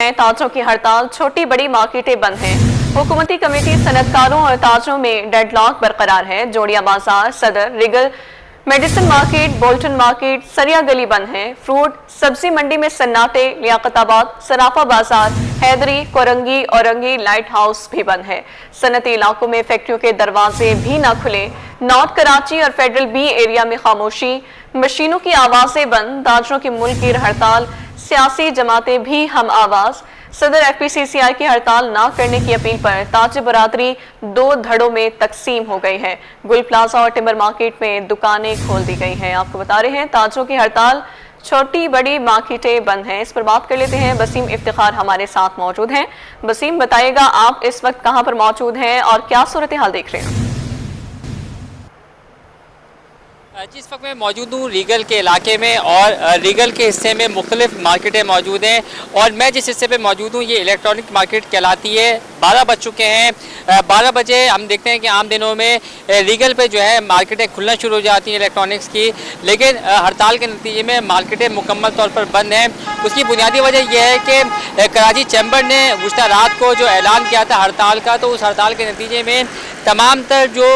ताजों की हड़ताल, छोटी बड़ी मार्केटें बंद हैं। हुकूमती कमेटी सनतकारों और ताजों में डेडलॉक बरकरार है। जोड़िया बाजार, सदर, Regal, medicine market, Bolton market, सरिया गली बंद है। फ्रूट सब्जी मंडी में सन्नाटे, लियाकताबाद, सराफा बाजार, हैदरी, कोरंगी, औरंगी, लाइट हाउस भी बंद है। सनती इलाकों में फैक्ट्रियों के दरवाजे भी न खुले। नॉर्थ कराची और फेडरल बी एरिया में खामोशी, मशीनों की आवाजें बंद। ताजरों की मुल्की हड़ताल, सियासी जमातें भी हम आवाज। सदर FPCCI की हड़ताल ना करने की अपील पर ताज बरादरी 2 धड़ों में तकसीम हो गई है। गुल प्लाजा और टिम्बर मार्केट में दुकानें खोल दी गई हैं। आपको बता रहे हैं ताजों की हड़ताल, छोटी बड़ी मार्केटें बंद हैं। इस पर बात कर लेते हैं। वसीम इफ्तिखार हमारे साथ मौजूद हैं। वसीम, बताइएगा आप इस वक्त कहां पर मौजूद हैं और क्या सूरत हाल देख रहे हैं? जिस वक्त मैं मौजूद हूँ रीगल के इलाके में और रीगल के हिस्से में मुख्तलिफ मार्केटें मौजूद हैं और मैं जिस हिस्से पे मौजूद हूँ ये इलेक्ट्रॉनिक मार्केट कहलाती है। 12 बज चुके हैं। 12 बजे हम देखते हैं कि आम दिनों में रीगल पे जो है मार्केटें खुलना शुरू हो जाती हैं इलेक्ट्रॉनिक्स की, लेकिन हड़ताल के नतीजे में मार्केटें मुकम्मल तौर पर बंद हैं। उसकी बुनियादी वजह यह है कि कराची चैम्बर ने गुज़श्ता रात को जो ऐलान किया था हड़ताल का, तो उस हड़ताल के नतीजे में तमाम तर जो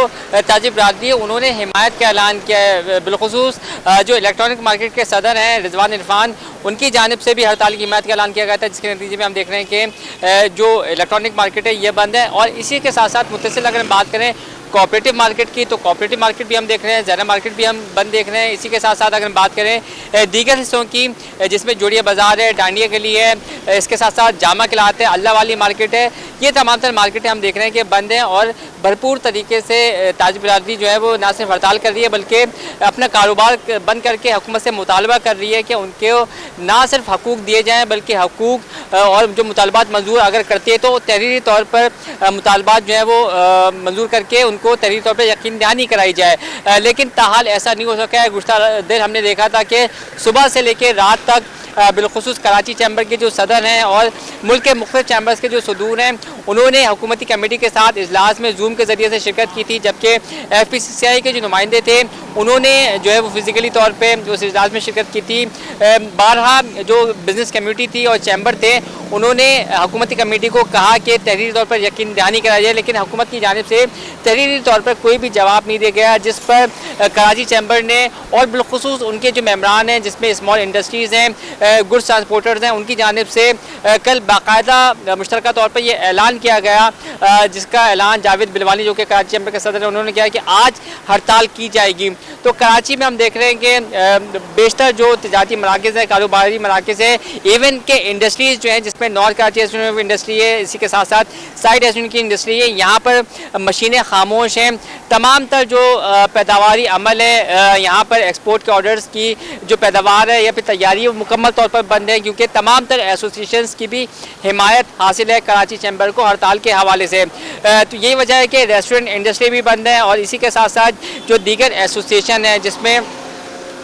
ताजिर बरादरी है उन्होंने हिमायत का ऐलान किया है। बिलखुसूस जो इलेक्ट्रॉनिक मार्केट के सदर हैं रिजवान इरफान, उनकी जानिब से भी हड़ताल की हिमायत का ऐलान किया गया था, जिसके नतीजे में हम देख रहे हैं कि जो इलेक्ट्रॉनिक मार्केट है ये बंद है। और इसी के साथ साथ मुत्तसिल अगर हम बात करें कोऑपरेटिव मार्केट की, तो कोऑपरेटिव मार्केट भी हम देख रहे हैं, ज़रा मार्केट भी हम बंद देख रहे हैं। इसी के साथ साथ अगर हम बात करें दीगर हिस्सों की, जिसमें जोड़िया बाज़ार है, डांडिया गली है, इसके साथ साथ जामा किलात है, अल्लाह वाली मार्केट है, ये तमाम तर मार्केटें हम देख रहे हैं कि बंद हैं। और भरपूर तरीके से ताज बरादरी जो है वो ना सिर्फ हड़ताल कर रही है बल्कि अपना कारोबार बंद करके हुकूमत से मुतालबा कर रही है कि उनके ना सिर्फ हकूक़ दिए जाएँ बल्कि हकूक़ और जो मुतालबात मंजूर अगर करते हैं तो तहरीरी तौर पर मुतालबात जो है वो मंजूर करके उनको तहरीरी तौर पर यकीन दहानी कराई जाए। लेकिन ताहाल ऐसा नहीं हो सका है। गुज़श्ता दिन हमने देखा था कि सुबह से लेकर रात तक बिलखुसूस कराची चैम्बर के जो सदर हैं और मुल्क के मुख्तलिफ चैम्बर्स के जो सदूर हैं उन्होंने हुकूमती कमेटी के साथ इजलास में जूम के ज़रिए से शिरकत की थी, जबकि FPCCI के जो नुमाइंदे थे उन्होंने जो है वो फिज़िकली तौर पे उस इजलास में शिरकत की थी। बारहा जो बिज़नेस कम्यूनिटी थी और चैम्बर थे उन्होंने हुकूमती कमेटी को कहा कि तहरीरी तौर पर यकीन दहानी कराई जाए, लेकिन हुकूमत की जानिब से तहरीरी तौर पर कोई भी जवाब नहीं दिया गया, जिस पर कराची चैम्बर ने और बिलखुसूस उनके जो मेम्बरान हैं जिसमें स्मॉल इंडस्ट्रीज़ हैं, गुड्स ट्रांसपोर्टर्स हैं, उनकी जानिब से कल बाकायदा मुश्तरका तौर पर यह ऐलान किया गया, जिसका ऐलान जावेद बिलवानी जो कि कराची चैम्बर के सदर हैं उन्होंने किया कि आज हड़ताल की जाएगी। तो कराची में हम देख रहे हैं कि बेशतर जो तजारती मराकज़ हैं, कारोबारी मराकज़ हैं, इवन के इंडस्ट्रीज़ जो हैं जिसमें नॉर्थ कराची एसोसिएशन इंडस्ट्री है, इसी के साथ साथ साइड एसोसिएशन की इंडस्ट्री है, यहाँ पर मशीनें खामोश हैं। तमाम तर जो पैदावारी अमल है यहाँ पर एक्सपोर्ट के ऑर्डर्स की जो पैदावार है या फिर तैयारी वो मुकम्मल तौर पर बंद है, क्योंकि तमाम तर एसोसिएशंस की भी हिमायत हासिल है कराची चैम्बर को हड़ताल के हवाले से। तो यही वजह है कि रेस्टोरेंट इंडस्ट्री भी बंद है और इसी के साथ साथ जो दीगर एसोसिएशन है जिसमें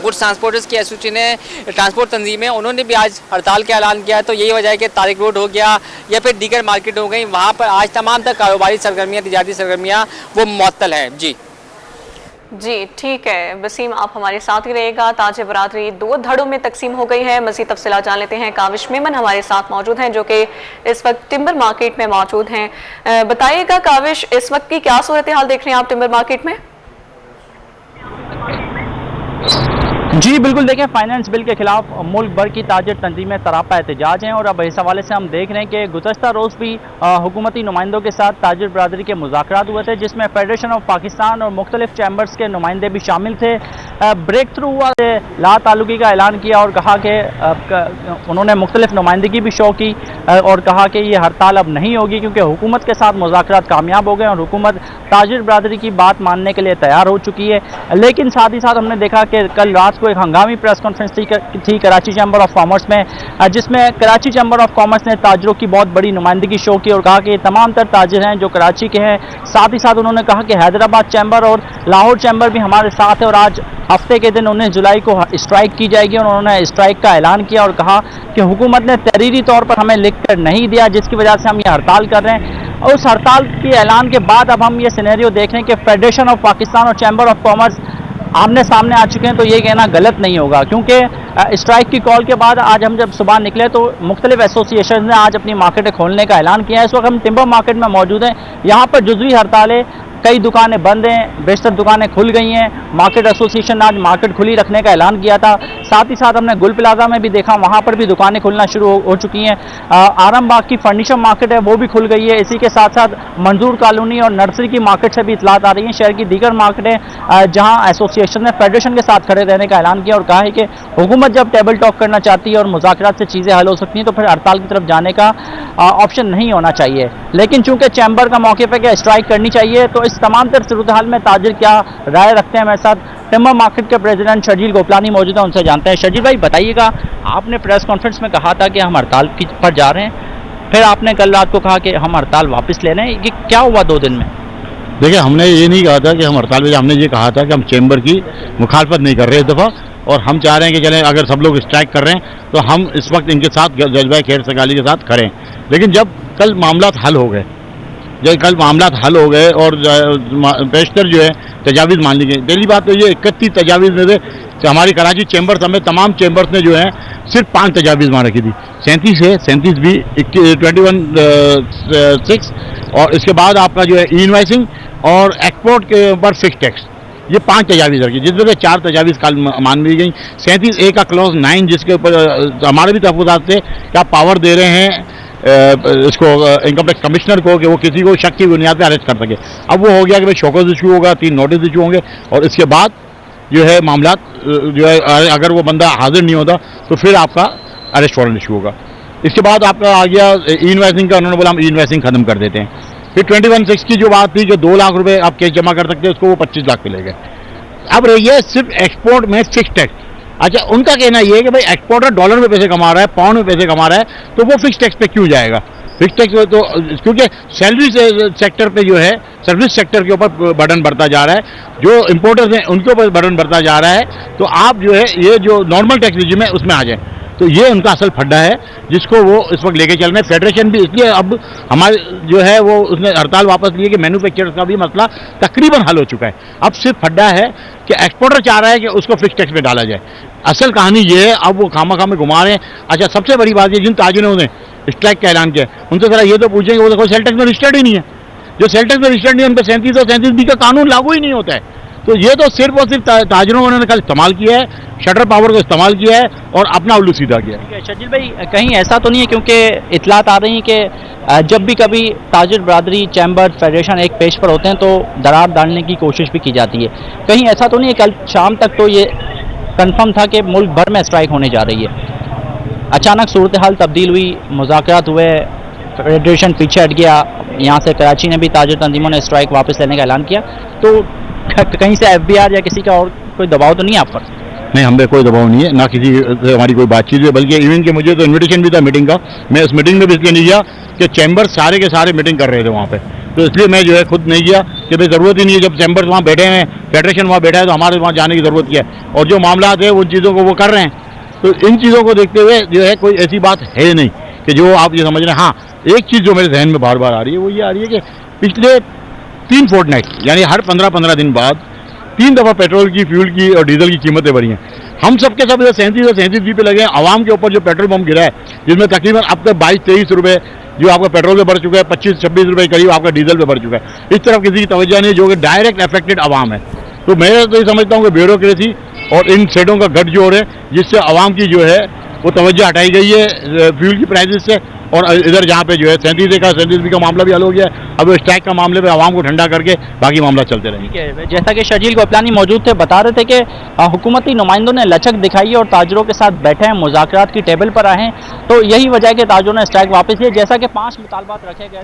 गुड्स ट्रांसपोर्टर्स की एसोसिएशन है, ट्रांसपोर्ट तंजीम है, उन्होंने भी आज हड़ताल का ऐलान किया। तो यही वजह है कि तारिक रोड हो गया या फिर दीगर मार्केट हो गई, वहाँ पर आज तमाम तक कारोबारी सरगर्मियाँ, तिजारती सरगर्मियाँ वो मुअत्तल हैं। जी ठीक है वसीम, आप हमारे साथ ही रहेगा। ताज बरादरी 2 धड़ों में तकसीम हो गई है। मज़ीद तफसीलात जान लेते हैं। काविश मेमन हमारे साथ मौजूद हैं जो कि इस वक्त टिम्बर मार्केट में मौजूद हैं। बताइएगा काविश, इस वक्त की क्या सूरत हाल देख रहे हैं आप टिम्बर मार्केट में? जी बिल्कुल, देखें फाइनेंस बिल के खिलाफ मुल्क भर की ताजिर तंजीमें सरापा एहतजाज हैं और अब इस हवाले से हम देख रहे हैं कि गुज़श्ता रोज़ भी हुकूमती नुमाइंदों के साथ ताजिर बरादरी के मुज़ाकरात हुए थे, जिसमें फेडरेशन ऑफ पाकिस्तान और मुख्तलिफ चैम्बर्स के नुमाइंदे भी शामिल थे। ब्रेक थ्रू हुआ, ला ताल्लुकी का ऐलान किया और कहा कि उन्होंने मुख्तलिफ नुमाइंदगी भी शो की और कहा कि ये हड़ताल अब नहीं होगी क्योंकि हुकूमत के साथ मुज़ाकरात कामयाब हो गए और हुकूमत ताजिर बरादरी की बात मानने के लिए तैयार हो चुकी है। लेकिन साथ ही साथ हमने देखा कि कल रात को एक हंगामी प्रेस कॉन्फ्रेंस थी कराची चैम्बर ऑफ कॉमर्स में, जिसमें कराची चैम्बर ऑफ कॉमर्स ने ताजरों की बहुत बड़ी नुमाइंदगी शो की और कहा कि तमाम तर ताजिर हैं जो कराची के हैं। साथ ही साथ उन्होंने कहा कि हैदराबाद चैम्बर और लाहौर चैम्बर भी हमारे साथ है और आज हफ्ते के दिन 19 जुलाई को स्ट्राइक की जाएगी और उन्होंने स्ट्राइक का ऐलान किया और कहा कि हुकूमत ने तहरीरी तौर पर हमें लिख कर नहीं दिया, जिसकी वजह से हम ये हड़ताल कर रहे हैं। और उस हड़ताल के ऐलान के बाद अब हम ये सिनेरियो देख रहे हैं कि फेडरेशन ऑफ पाकिस्तान और चैम्बर ऑफ कॉमर्स आमने सामने आ चुके हैं तो ये कहना गलत नहीं होगा, क्योंकि स्ट्राइक की कॉल के बाद आज हम जब सुबह निकले तो मुख्तलिफ एसोसिएशन ने आज अपनी मार्केटें खोलने का ऐलान किया है। इस वक्त हम टिम्बर मार्केट में मौजूद हैं। यहाँ पर जुज़वी हड़ताल है, कई दुकानें बंद हैं, बेशतर दुकानें खुल गई हैं। मार्केट एसोसिएशन ने आज मार्केट खुली रखने का ऐलान किया था। साथ ही साथ हमने गुल प्लाजा में भी देखा, वहाँ पर भी दुकानें खुलना शुरू हो चुकी हैं। आरामबाग की फर्नीचर मार्केट है वो भी खुल गई है। इसी के साथ साथ मंजूर कॉलोनी और नर्सरी की मार्केट से भी इतलात आ रही हैं। शहर की दीगर मार्केटें जहाँ एसोसिएशन ने फेडरेशन के साथ खड़े रहने का ऐलान किया और कहा है कि हुकूमत जब टेबल टॉक करना चाहती है और मुज़ाकरात से चीज़ें हल हो सकती हैं तो फिर हड़ताल की तरफ जाने का ऑप्शन नहीं होना चाहिए। लेकिन चूंकि चैम्बर का मौके पर स्ट्राइक करनी चाहिए, तो इस तमाम तर सूरत हाल में ताजिर क्या राय रखते हैं। मेरे साथ टिम्बर मार्केट के प्रेसिडेंट शर्जील गोपलानी मौजूद हैं, उनसे जानते हैं। शर्जील भाई बताइएगा, आपने प्रेस कॉन्फ्रेंस में कहा था कि हम हड़ताल पर जा रहे हैं, फिर आपने कल रात को कहा कि हम हड़ताल वापस ले रहे हैं, ये क्या हुआ 2 दिन में? देखिए, हमने ये नहीं कहा था कि हम हड़ताल पे, हमने ये कहा था कि हम चैम्बर की मुखालफत नहीं कर रहे इस दफ़ा, और हम चाह रहे हैं कि चलें अगर सब लोग स्ट्राइक कर रहे हैं तो हम इस वक्त इनके साथ जज्बा खैर सगाली के साथ खड़े हैं। लेकिन जब कल मामला हल हो गए, और पेशतर जो है तजावीज़ मान ली गई। पहली बात तो ये 31 तजावीज़ में से हमारी कराची चैम्बर समेत तमाम चैम्बर्स ने जो है सिर्फ 5 तजावीज़ मान रखी थी। 37 है, 37 भी 21(6) और इसके बाद आपका जो है ई इनवाइसिंग और एक्सपोर्ट के ऊपर फिक्स टैक्स, ये 5 तजावीज़ रखी, जिसमें से 4 तजावीज़ कल मान ली गई। 37A का क्लॉज 9 जिसके ऊपर हमारे भी तहफ़्फ़ुज़ात थे कि आप पावर दे रहे हैं इसको इनकम टैक्स कमिश्नर को कि वो किसी को शक की बुनियाद पर अरेस्ट कर सके। अब वो हो गया कि भाई शोकॉज इशू होगा, 3 नोटिस इशू होंगे और इसके बाद जो है मामला जो है अगर वो बंदा हाजिर नहीं होता तो फिर आपका अरेस्ट वारंट इशू होगा। इसके बाद आपका आ गया ई इनवाइसिंग का, उन्होंने बोला हम ई इनवाइसिंग खत्म कर देते हैं। फिर 21(6) की जो बात थी कि 2 लाख रुपए आप कैश जमा कर सकते हैं, उसको वो 25 लाख पे ले गए। अब रही है सिर्फ एक्सपोर्ट में फिक्स टैक्स। अच्छा, उनका कहना यह है कि भाई एक्सपोर्टर डॉलर में पैसे कमा रहा है, पाउंड में पैसे कमा रहा है, तो वो फिक्स टैक्स पे क्यों जाएगा? फिक्स टैक्स तो क्योंकि सैलरी सेक्टर पे जो है, सर्विस सेक्टर के ऊपर बर्डन बढ़ता जा रहा है, जो इंपोर्टर्स हैं उनके ऊपर बर्डन बढ़ता जा रहा है, तो आप जो है ये जो नॉर्मल टैक्स रिजिम है उसमें आ जाए। तो ये उनका असल फड्डा है जिसको वो इस वक्त लेके चल रहे हैं। फेडरेशन भी इसलिए अब हमारे जो है वो उसने हड़ताल वापस लिए कि मैन्युफैक्चरर्स का भी मसला तकरीबन हल हो चुका है। अब सिर्फ फड्डा है कि एक्सपोर्टर चाह रहा है कि उसको फिक्स टैक्स में डाला जाए। असल कहानी ये है, अब वो खामा खामे घुमा रहे हैं। अच्छा, सबसे बड़ी बात ये, जिन ताजिरों ने स्ट्राइक का ऐलान किया उनसे जरा ये तो पूछेंगे, वो देखो सेल टैक्स में रजिस्टर्ड ही नहीं है। जो सेल टैक्स में रजिस्टर्ड नहीं है उन पर 37 और 37B का कानून लागू ही नहीं होता है। तो ये तो सिर्फ और सिर्फ ताजिरों उन्होंने कल इस्तेमाल किया है, शटर पावर को इस्तेमाल किया है और अपना उल्लू सीधा किया है। शर्जील भाई, कहीं ऐसा तो नहीं है, क्योंकि इतलात आ रही है कि जब भी कभी ताजिर बरादरी, चैम्बर, फेडरेशन एक पेज पर होते हैं तो दरार डालने की कोशिश भी की जाती है, कहीं ऐसा तो नहीं है कल शाम तक तो ये कंफर्म था कि मुल्क भर में स्ट्राइक होने जा रही है, अचानक सूरत हाल तब्दील हुई, मुज़ाकरात हुए, फेडरेशन पीछे हट गया, यहाँ से कराची ने भी ताजिर तंजीमों ने स्ट्राइक वापस लेने का ऐलान किया, तो कहीं से FBR या किसी का और कोई दबाव तो नहीं है आप पर? नहीं, हम पे कोई दबाव नहीं है, ना किसी से हमारी कोई बातचीत है, बल्कि इवन के मुझे तो इन्विटेशन भी था मीटिंग का। मैं उस मीटिंग में भी इसलिए नहीं गया कि चैम्बर सारे के सारे मीटिंग कर रहे थे वहाँ पे, तो इसलिए मैं जो है खुद नहीं गया कि भाई ज़रूरत ही नहीं है। जब चैम्बर वहाँ बैठे हैं, फेडरेशन वहाँ बैठा है, तो हमारे वहाँ जाने की ज़रूरत क्या है? और जो मामला है उन चीज़ों को वो कर रहे हैं, तो इन चीज़ों को देखते हुए जो है कोई ऐसी बात है नहीं कि जो आप ये समझ रहे हैं। हाँ, एक चीज़ जो मेरे जहन में बार बार आ रही है वो ये आ रही है कि पिछले 3 फोर्टनाइट यानी हर 15-15 दिन बाद 3 दफ़ा पेट्रोल की, फ्यूल की और डीजल की कीमतें बढ़ी हैं। हम सबके सब 37 और 37B पे लगे हैं। आवाम के ऊपर जो पेट्रोल पंप गिरा है, जिसमें तकरीबन अब तक 22-23 रुपये जो आपका पेट्रोल पे बढ़ चुका है, 25-26 रुपये करीब आपका डीजल पे बढ़ चुका है। इस तरफ किसी की तवज्जो नहीं, जो कि डायरेक्ट अफेक्टेड आवाम है। तो मैं तो ये समझता हूँ कि ब्यूरोक्रेसी और इन सेटों का गठजोड़ है, जिससे आवाम की जो है वो तवज्जो हटाई गई है फ्यूल की प्राइसेस से, और इधर जहाँ पे जो है 37B का मामला भी हल हो गया। अब स्ट्राइक का मामले पे आवाम को ठंडा करके बाकी मामला चलते रहेंगे। ठीक है, जैसा कि शर्जील गोपलानी मौजूद थे, बता रहे थे कि हुकूमती नुमाइंदों ने लचक दिखाई है और ताजरों के साथ बैठे हैं, मुज़ाकरात की टेबल पर आए हैं, तो यही वजह है कि ताजरों ने स्ट्राइक वापस लिया। जैसा कि 5 मुतालबात रखे गए